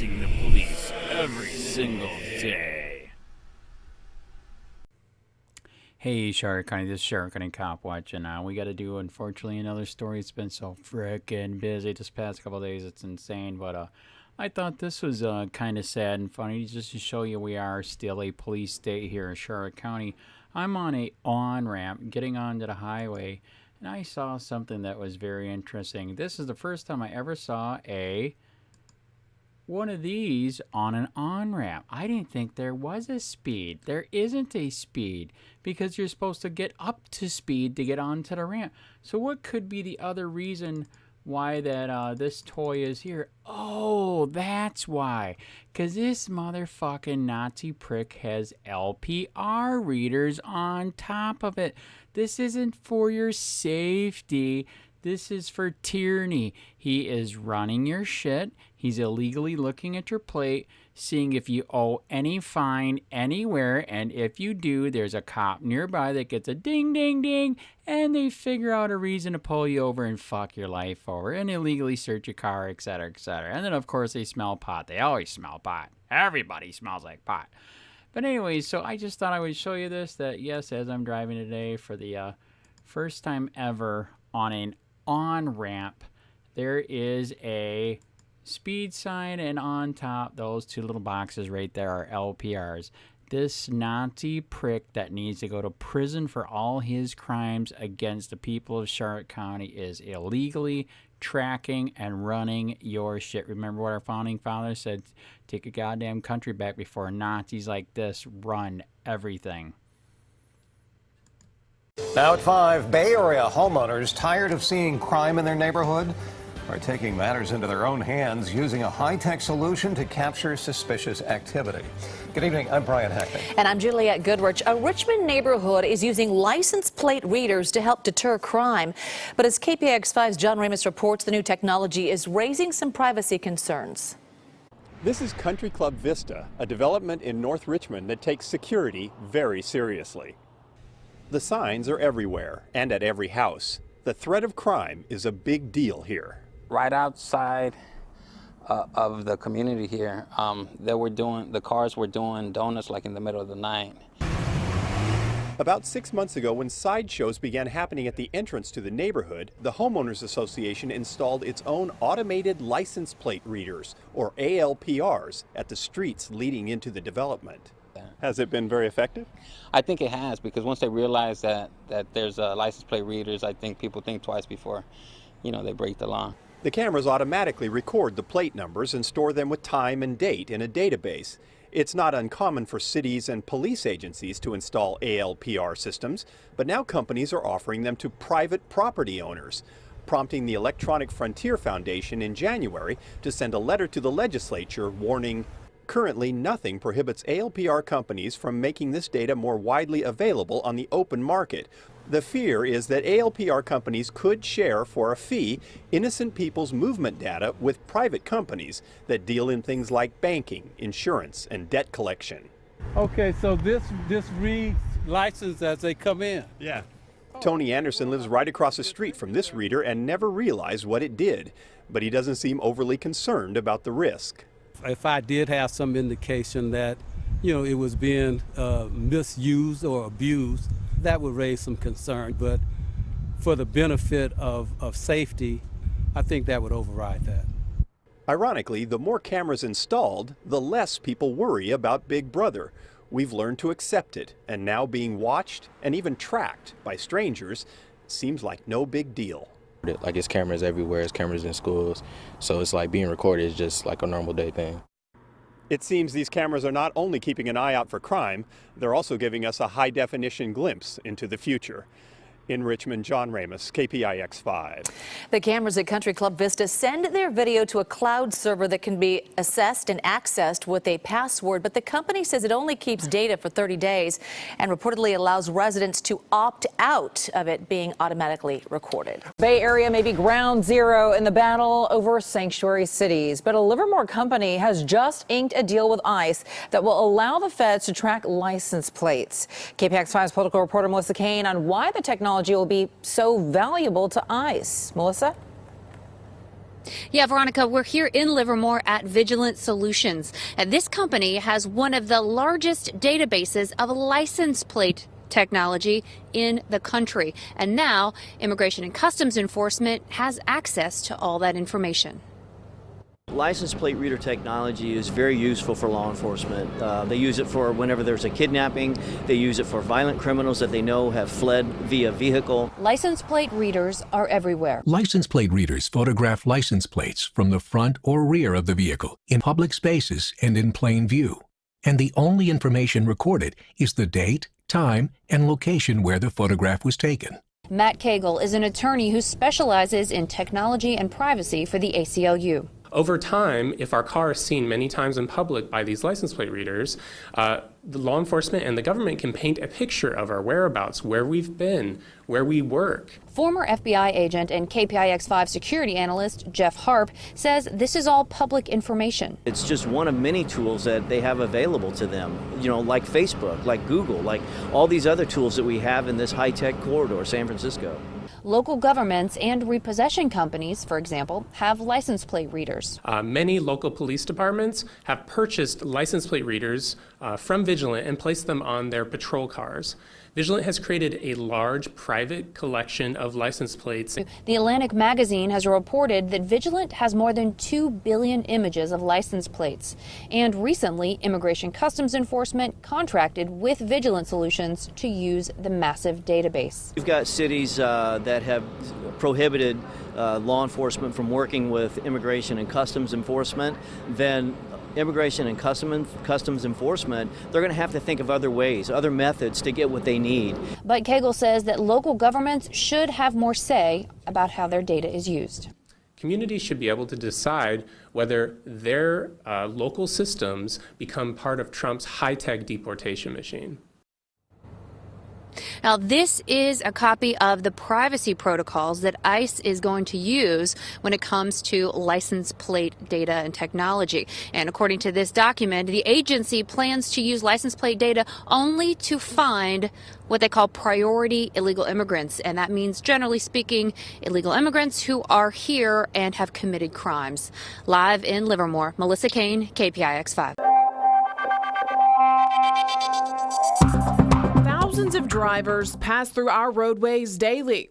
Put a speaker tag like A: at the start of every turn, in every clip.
A: chasing the police every single day. Hey, Shark County, this is Shark County COPWATCH, and we got to do, unfortunately, another story. It's been so frickin' busy this past couple of days. It's insane, but I thought this was kind of sad and funny just to show you we are still a police state here in Shark County. I'm on a on-ramp getting onto the highway, and I saw something that was very interesting. This is the first time I ever saw one of these on an on-ramp. I didn't think there was a speed. There isn't a speed because you're supposed to get up to speed to get onto the ramp. So what could be the other reason why that this toy is here? Oh, that's why. Because this motherfucking Nazi prick has LPR readers on top of it. This isn't for your safety. This is for tyranny. He is running your shit. He's illegally looking at your plate, seeing if you owe any fine anywhere, and if you do, there's a cop nearby that gets a ding, ding, ding, and they figure out a reason to pull you over and fuck your life over and illegally search your car, etc., etc. And then, of course, they smell pot. They always smell pot. Everybody smells like pot. But anyways, so I just thought I would show you this, that yes, as I'm driving today for the first time ever on an on-ramp, there is a speed sign, and on top, those two little boxes right there are LPRs. This Nazi prick that needs to go to prison for all his crimes against the people of Shark County is illegally tracking and running your shit. Remember what our founding fathers said? Take a goddamn country back before Nazis like this run everything.
B: Now at 5, Bay Area homeowners tired of seeing crime in their neighborhood are taking matters into their own hands using a high-tech solution to capture suspicious activity. Good evening, I'm Brian Hackney.
C: And I'm Juliette Goodrich. A Richmond neighborhood is using license plate readers to help deter crime. But as KPIX5's John Ramus reports, the new technology is raising some privacy concerns.
D: This is Country Club Vista, a development in North Richmond that takes security very seriously. The signs are everywhere and at every house. The threat of crime is a big deal here.
E: Right outside of the community here, the cars were doing donuts like in the middle of the night.
D: About 6 months ago, when sideshows began happening at the entrance to the neighborhood, the Homeowners Association installed its own automated license plate readers, or ALPRs, at the streets leading into the development. Has it been very effective?
E: I think it has, because once they realize that there's license plate readers, I think people think twice before, they break the law.
D: The cameras automatically record the plate numbers and store them with time and date in a database. It's not uncommon for cities and police agencies to install ALPR systems, but now companies are offering them to private property owners, prompting the Electronic Frontier Foundation in January to send a letter to the legislature warning, currently nothing prohibits ALPR companies from making this data more widely available on the open market. The fear is that ALPR companies could share for a fee innocent people's movement data with private companies that deal in things like banking, insurance, and debt collection.
F: Okay, so this reads license as they come in.
D: Yeah. Tony Anderson lives right across the street from this reader and never realized what it did, but he doesn't seem overly concerned about the risk.
F: If I did have some indication that, it was being misused or abused, that would raise some concern. But for the benefit of safety, I think that would override that.
D: Ironically, the more cameras installed, the less people worry about Big Brother. We've learned to accept it, and now being watched and even tracked by strangers seems like no big deal.
G: Like, it's cameras everywhere, it's cameras in schools, so it's like being recorded is just like a normal day thing.
D: It seems these cameras are not only keeping an eye out for crime, they're also giving us a high-definition glimpse into the future. In Richmond, John Ramus, KPIX5.
C: The cameras at Country Club Vista send their video to a cloud server that can be assessed and accessed with a password, but the company says it only keeps data for 30 days and reportedly allows residents to opt out of it being automatically recorded.
H: Bay Area may be ground zero in the battle over sanctuary cities, but a Livermore company has just inked a deal with ICE that will allow the feds to track license plates. KPIX5's political reporter Melissa Kane on why the technology will be so valuable to ICE. Melissa?
I: Yeah, Veronica, we're here in Livermore at Vigilant Solutions. This company has one of the largest databases of license plate technology in the country. And now Immigration and Customs Enforcement has access to all that information.
J: License plate reader technology is very useful for law enforcement. They use it for whenever there's a kidnapping. They use it for violent criminals that they know have fled via vehicle.
C: License plate readers are everywhere.
K: License plate readers photograph license plates from the front or rear of the vehicle in public spaces and in plain view. And the only information recorded is the date, time, and location where the photograph was taken.
C: Matt Cagle is an attorney who specializes in technology and privacy for the ACLU.
L: Over time, if our car is seen many times in public by these license plate readers, the law enforcement and the government can paint a picture of our whereabouts, where we've been, where we work.
C: Former FBI agent and KPIX5 security analyst Jeff Harp says this is all public information.
J: It's just one of many tools that they have available to them, you know, like Facebook, like Google, like all these other tools that we have in this high-tech corridor, San Francisco.
C: Local governments and repossession companies, for example, have license plate readers.
L: Many local police departments have purchased license plate readers from Vigilant and placed them on their patrol cars. Vigilant has created a large private collection of license plates.
C: The Atlantic magazine has reported that Vigilant has more than 2 billion images of license plates. And recently, Immigration Customs Enforcement contracted with Vigilant Solutions to use the massive database.
J: We've got cities that have prohibited law enforcement from working with Immigration and Customs Enforcement. Then Immigration and Customs Enforcement, they're going to have to think of other ways, other methods to get what they need.
C: But Cagle says that local governments should have more say about how their data is used.
L: Communities should be able to decide whether their local systems become part of Trump's high-tech deportation machine.
I: Now, this is a copy of the privacy protocols that ICE is going to use when it comes to license plate data and technology. And according to this document, the agency plans to use license plate data only to find what they call priority illegal immigrants. And that means, generally speaking, illegal immigrants who are here and have committed crimes. Live in Livermore, Melissa Kane, KPIX5.
M: Thousands of drivers pass through our roadways daily.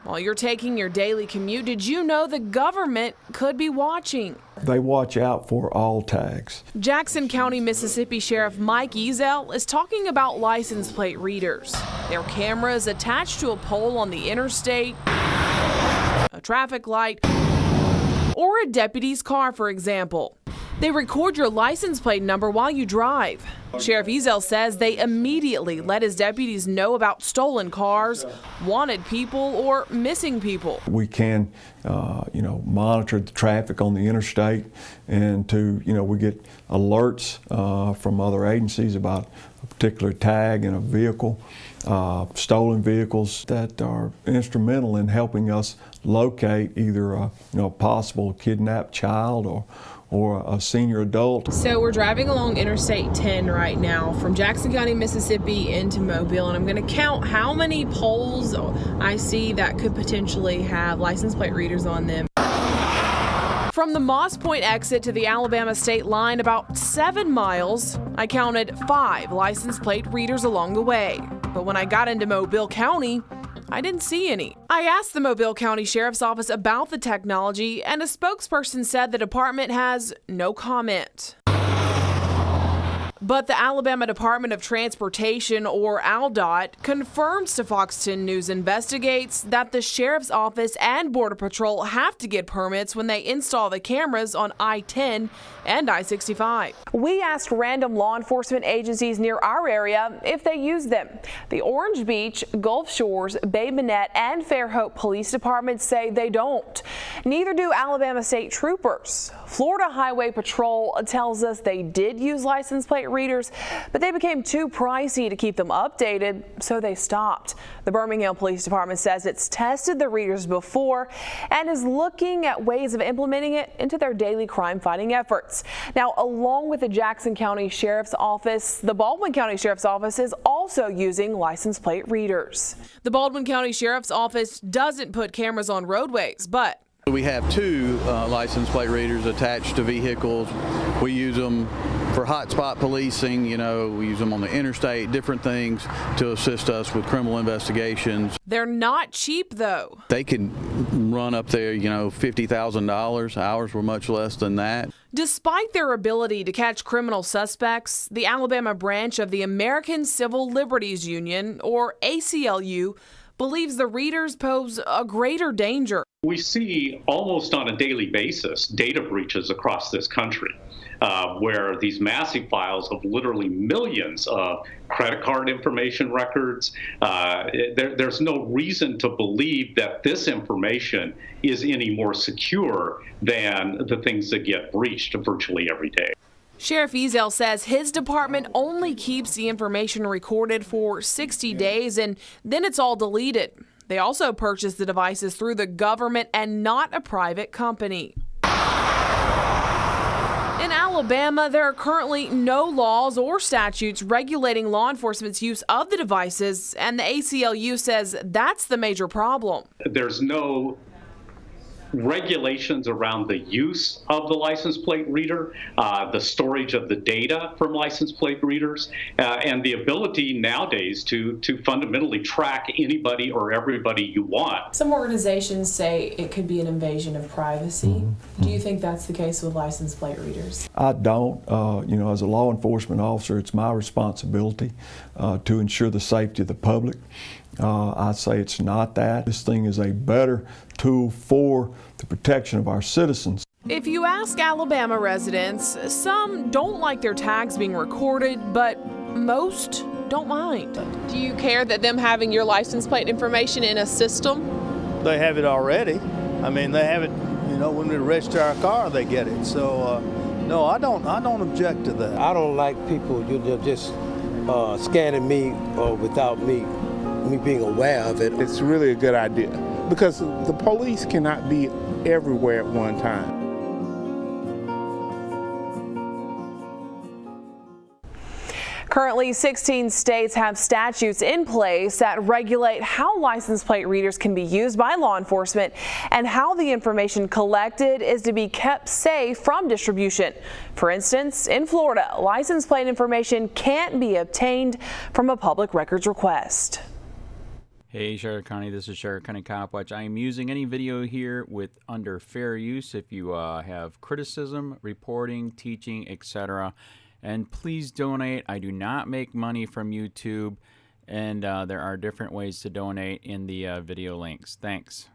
M: While you're taking your daily commute, did you know the government could be watching?
N: They watch out for all tags.
M: Jackson County, Mississippi Sheriff Mike Ezel is talking about license plate readers. Their cameras attached to a pole on the interstate, a traffic light, or a deputy's car, for example. They record your license plate number while you drive. Sheriff Ezel says they immediately let his deputies know about stolen cars, wanted people, or missing people.
N: We can, monitor the traffic on the interstate, and we get alerts from other agencies about a particular tag in a vehicle, stolen vehicles that are instrumental in helping us locate either a possible kidnapped child or a senior adult.
M: So we're driving along Interstate 10 right now from Jackson County, Mississippi into Mobile, and I'm going to count how many poles I see that could potentially have license plate readers on them. From the Moss Point exit to the Alabama state line, about 7 miles, I counted 5 license plate readers along the way. But when I got into Mobile County, I didn't see any. I asked the Mobile County Sheriff's Office about the technology, and a spokesperson said the department has no comment. But the Alabama Department of Transportation, or ALDOT, confirms to Fox 10 News Investigates that the Sheriff's Office and Border Patrol have to get permits when they install the cameras on I-10 and I-65. We asked random law enforcement agencies near our area if they use them. The Orange Beach, Gulf Shores, Bay Minette, and Fairhope police departments say they don't. Neither do Alabama state troopers. Florida Highway Patrol tells us they did use license plate readers, but they became too pricey to keep them updated, so they stopped. The Birmingham Police Department says it's tested the readers before and is looking at ways of implementing it into their daily crime-fighting efforts. Now, along with the Jackson County Sheriff's Office, the Baldwin County Sheriff's Office is also using license plate readers. The Baldwin County Sheriff's Office doesn't put cameras on roadways, but
O: We have two license plate readers attached to vehicles. We use them for hotspot policing, you know, we use them on the interstate, different things to assist us with criminal investigations.
M: They're not cheap, though.
O: They can run up there, you know, $50,000. Ours were much less than that.
M: Despite their ability to catch criminal suspects, the Alabama branch of the American Civil Liberties Union, or ACLU, believes the readers pose a greater danger.
P: We see almost on a daily basis data breaches across this country where these massive files of literally millions of credit card information records, there's no reason to believe that this information is any more secure than the things that get breached virtually every day.
M: Sheriff Ezel says his department only keeps the information recorded for 60 days and then it's all deleted. They also purchased the devices through the government and not a private company. In Alabama, there are currently no laws or statutes regulating law enforcement's use of the devices, and the ACLU says that's the major problem.
P: There's no regulations around the use of the license plate reader, the storage of the data from license plate readers, and the ability nowadays to fundamentally track anybody or everybody you want.
M: Some organizations say it could be an invasion of privacy. Do you think that's the case with license plate readers?
N: I don't. You know, as a law enforcement officer, it's my responsibility to ensure the safety of the public. I say it's not that. This thing is a better tool for the protection of our citizens.
M: If you ask Alabama residents, some don't like their tags being recorded, but most don't mind. Do you care that them having your license plate information in a system?
Q: They have it already. I mean, they have it, you know, when we register our car, they get it. So, no, I don't object to that.
R: I don't like people just scanning me without me being aware of it.
S: It's really a good idea because the police cannot be everywhere at one time.
M: Currently, 16 states have statutes in place that regulate how license plate readers can be used by law enforcement and how the information collected is to be kept safe from distribution. For instance, in Florida, license plate information can't be obtained from a public records request.
A: Hey Charlotte County, this is Charlotte County COPWATCH. I am using any video here with under fair use if you have criticism, reporting, teaching, etc. And please donate. I do not make money from YouTube, and there are different ways to donate in the video links. Thanks.